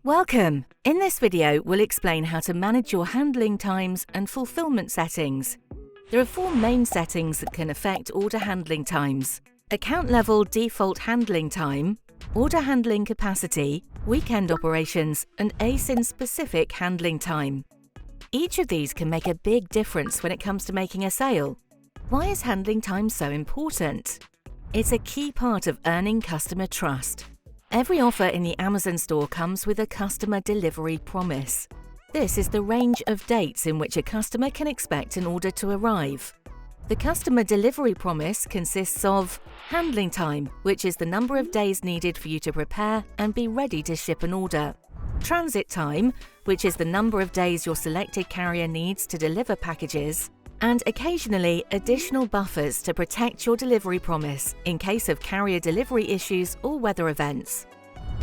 Welcome! In this video, we'll explain how to manage your handling times and fulfillment settings. There are four main settings that can affect order handling times: account level default handling time, order handling capacity, weekend operations, and ASIN-specific handling time. Each of these can make a big difference when it comes to making a sale. Why is handling time so important? It's a key part of earning customer trust. Every offer in the Amazon store comes with a customer delivery promise. This is the range of dates in which a customer can expect an order to arrive. The customer delivery promise consists of handling time, which is the number of days needed for you to prepare and be ready to ship an order. Transit time, which is the number of days your selected carrier needs to deliver packages. And occasionally additional buffers to protect your delivery promise in case of carrier delivery issues or weather events.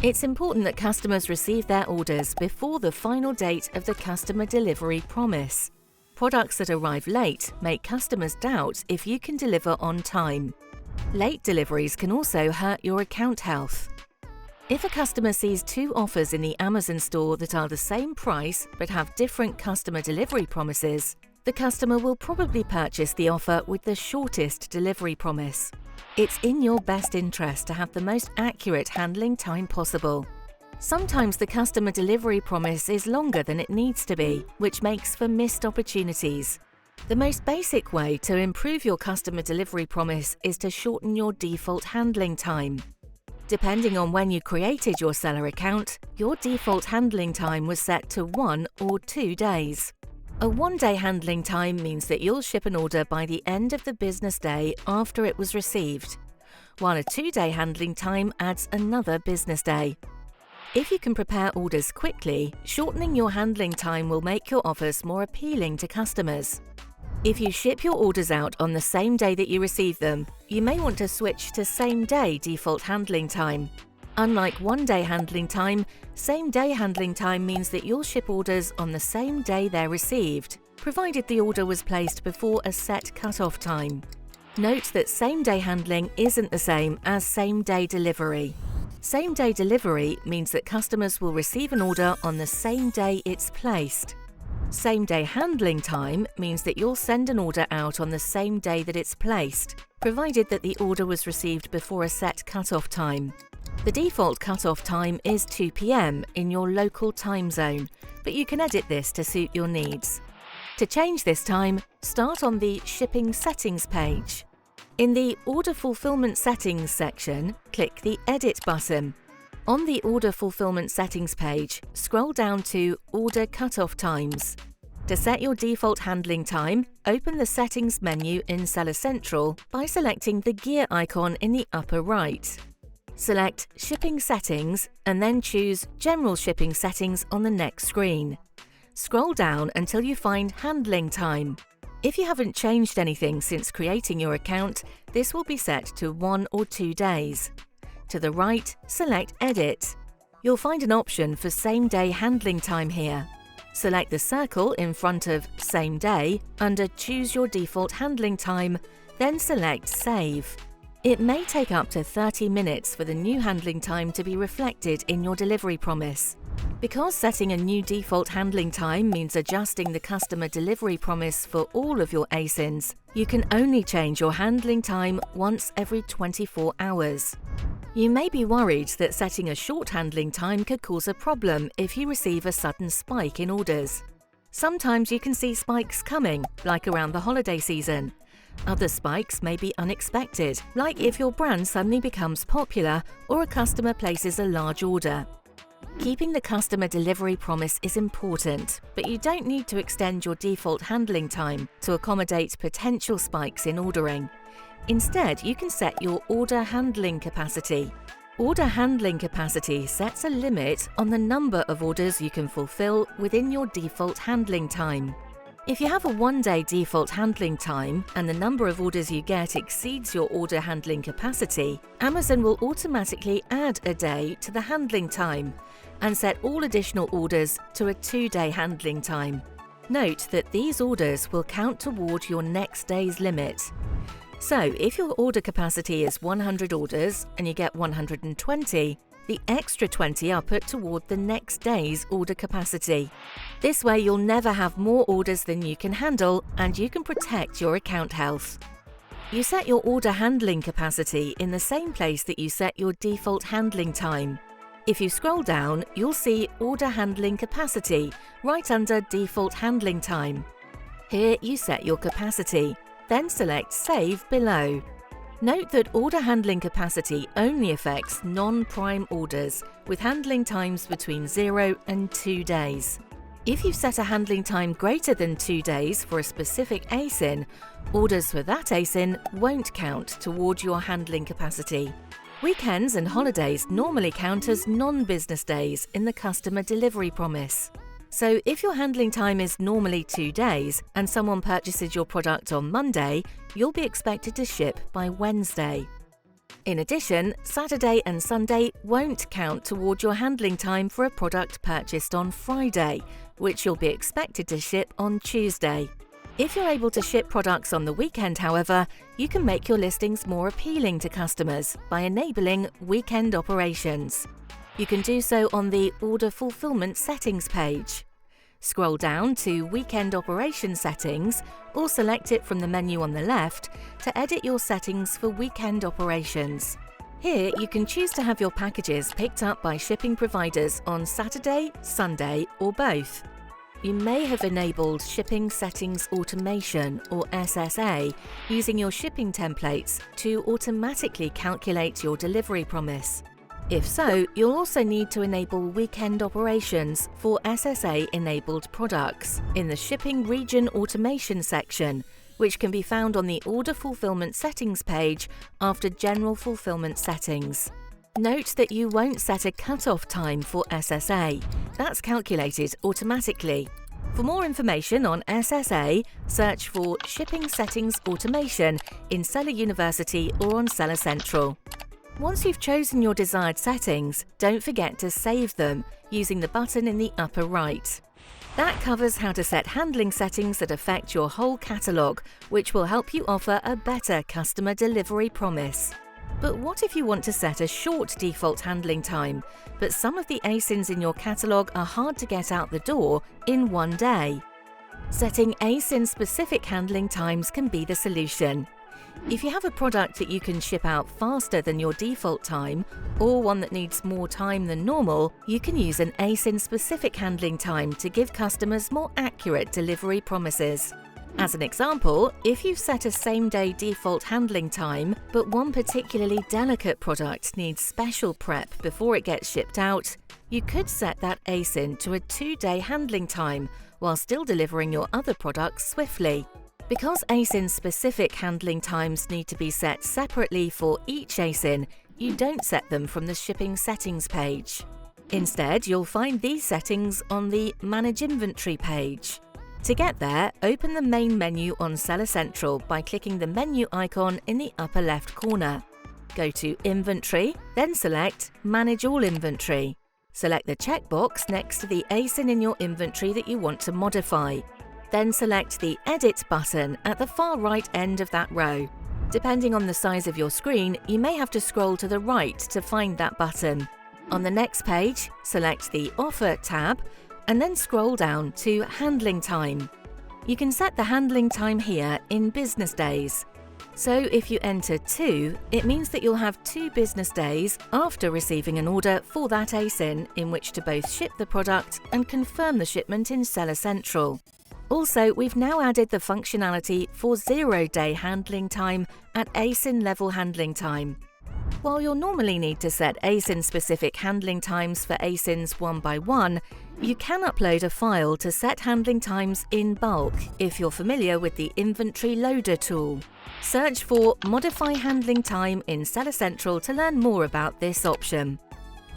It's important that customers receive their orders before the final date of the customer delivery promise. Products that arrive late make customers doubt if you can deliver on time. Late deliveries can also hurt your account health. If a customer sees two offers in the Amazon store that are the same price but have different customer delivery promises, the customer will probably purchase the offer with the shortest delivery promise. It's in your best interest to have the most accurate handling time possible. Sometimes the customer delivery promise is longer than it needs to be, which makes for missed opportunities. The most basic way to improve your customer delivery promise is to shorten your default handling time. Depending on when you created your seller account, your default handling time was set to 1 or 2 days. A one-day handling time means that you'll ship an order by the end of the business day after it was received, while a 2-day handling time adds another business day. If you can prepare orders quickly, shortening your handling time will make your offers more appealing to customers. If you ship your orders out on the same day that you receive them, you may want to switch to same-day default handling time. Unlike one-day handling time, same-day handling time means that you'll ship orders on the same day they're received, provided the order was placed before a set cut-off time. Note that same-day handling isn't the same as same-day delivery. Same-day delivery means that customers will receive an order on the same day it's placed. Same-day handling time means that you'll send an order out on the same day that it's placed, provided that the order was received before a set cut-off time. The default cut-off time is 2 p.m. in your local time zone, but you can edit this to suit your needs. To change this time, start on the Shipping Settings page. In the Order Fulfillment Settings section, click the Edit button. On the Order Fulfillment Settings page, scroll down to Order Cutoff Times. To set your default handling time, open the Settings menu in Seller Central by selecting the gear icon in the upper right. Select Shipping Settings and then choose General Shipping Settings on the next screen. Scroll down until you find Handling Time. If you haven't changed anything since creating your account, this will be set to 1 or 2 days. To the right, select Edit. You'll find an option for same-day handling time here. Select the circle in front of Same Day under Choose Your Default Handling Time, then select Save. It may take up to 30 minutes for the new handling time to be reflected in your delivery promise. Because setting a new default handling time means adjusting the customer delivery promise for all of your ASINs, you can only change your handling time once every 24 hours. You may be worried that setting a short handling time could cause a problem if you receive a sudden spike in orders. Sometimes you can see spikes coming, like around the holiday season. Other spikes may be unexpected, like if your brand suddenly becomes popular or a customer places a large order. Keeping the customer delivery promise is important, but you don't need to extend your default handling time to accommodate potential spikes in ordering. Instead, you can set your order handling capacity. Order handling capacity sets a limit on the number of orders you can fulfill within your default handling time. If you have a one-day default handling time and the number of orders you get exceeds your order handling capacity, Amazon will automatically add a day to the handling time and set all additional orders to a 2-day handling time. Note that these orders will count toward your next day's limit. So if your order capacity is 100 orders and you get 120, the extra 20 are put toward the next day's order capacity. This way you'll never have more orders than you can handle and you can protect your account health. You set your order handling capacity in the same place that you set your default handling time. If you scroll down, you'll see Order Handling Capacity right under Default Handling Time. Here you set your capacity, then select Save below. Note that order handling capacity only affects non-prime orders with handling times between 0 and 2 days. If you've set a handling time greater than 2 days for a specific ASIN, orders for that ASIN won't count toward your handling capacity. Weekends and holidays normally count as non-business days in the customer delivery promise. So if your handling time is normally 2 days and someone purchases your product on Monday, you'll be expected to ship by Wednesday. In addition, Saturday and Sunday won't count toward your handling time for a product purchased on Friday, which you'll be expected to ship on Tuesday. If you're able to ship products on the weekend, however, you can make your listings more appealing to customers by enabling weekend operations. You can do so on the Order Fulfillment Settings page. Scroll down to Weekend Operation Settings or select it from the menu on the left to edit your settings for weekend operations. Here you can choose to have your packages picked up by shipping providers on Saturday, Sunday, or both. You may have enabled Shipping Settings Automation or SSA using your shipping templates to automatically calculate your delivery promise. If so, you'll also need to enable weekend operations for SSA-enabled products in the Shipping Region Automation section, which can be found on the Order Fulfillment Settings page after General Fulfillment Settings. Note that you won't set a cut-off time for SSA. That's calculated automatically. For more information on SSA, search for Shipping Settings Automation in Seller University or on Seller Central. Once you've chosen your desired settings, don't forget to save them using the button in the upper right. That covers how to set handling settings that affect your whole catalogue, which will help you offer a better customer delivery promise. But what if you want to set a short default handling time, but some of the ASINs in your catalogue are hard to get out the door in one day? Setting ASIN-specific handling times can be the solution. If you have a product that you can ship out faster than your default time, or one that needs more time than normal, you can use an ASIN-specific handling time to give customers more accurate delivery promises. As an example, if you've set a same-day default handling time, but one particularly delicate product needs special prep before it gets shipped out, you could set that ASIN to a 2-day handling time while still delivering your other products swiftly. Because ASIN-specific handling times need to be set separately for each ASIN, you don't set them from the Shipping Settings page. Instead, you'll find these settings on the Manage Inventory page. To get there, open the main menu on Seller Central by clicking the menu icon in the upper left corner. Go to Inventory, then select Manage All Inventory. Select the checkbox next to the ASIN in your inventory that you want to modify. Then select the Edit button at the far right end of that row. Depending on the size of your screen, you may have to scroll to the right to find that button. On the next page, select the Offer tab and then scroll down to Handling Time. You can set the handling time here in business days. So if you enter 2, it means that you'll have 2 business days after receiving an order for that ASIN in which to both ship the product and confirm the shipment in Seller Central. Also, we've now added the functionality for 0-day handling time at ASIN level handling time. While you'll normally need to set ASIN-specific handling times for ASINs one by one, you can upload a file to set handling times in bulk if you're familiar with the Inventory Loader tool. Search for Modify Handling Time in Seller Central to learn more about this option.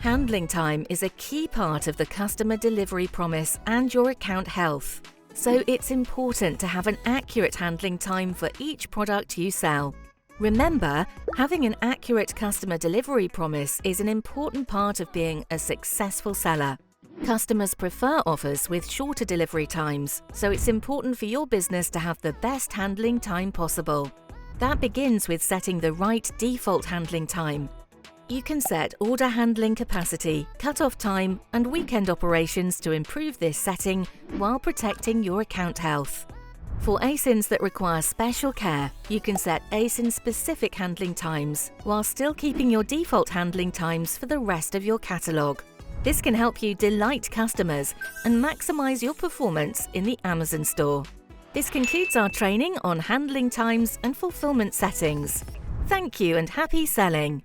Handling time is a key part of the customer delivery promise and your account health. So it's important to have an accurate handling time for each product you sell. Remember, having an accurate customer delivery promise is an important part of being a successful seller. Customers prefer offers with shorter delivery times, so it's important for your business to have the best handling time possible. That begins with setting the right default handling time. You can set order handling capacity, cut-off time, and weekend operations to improve this setting while protecting your account health. For ASINs that require special care, you can set ASIN-specific handling times while still keeping your default handling times for the rest of your catalogue. This can help you delight customers and maximize your performance in the Amazon store. This concludes our training on handling times and fulfillment settings. Thank you and happy selling!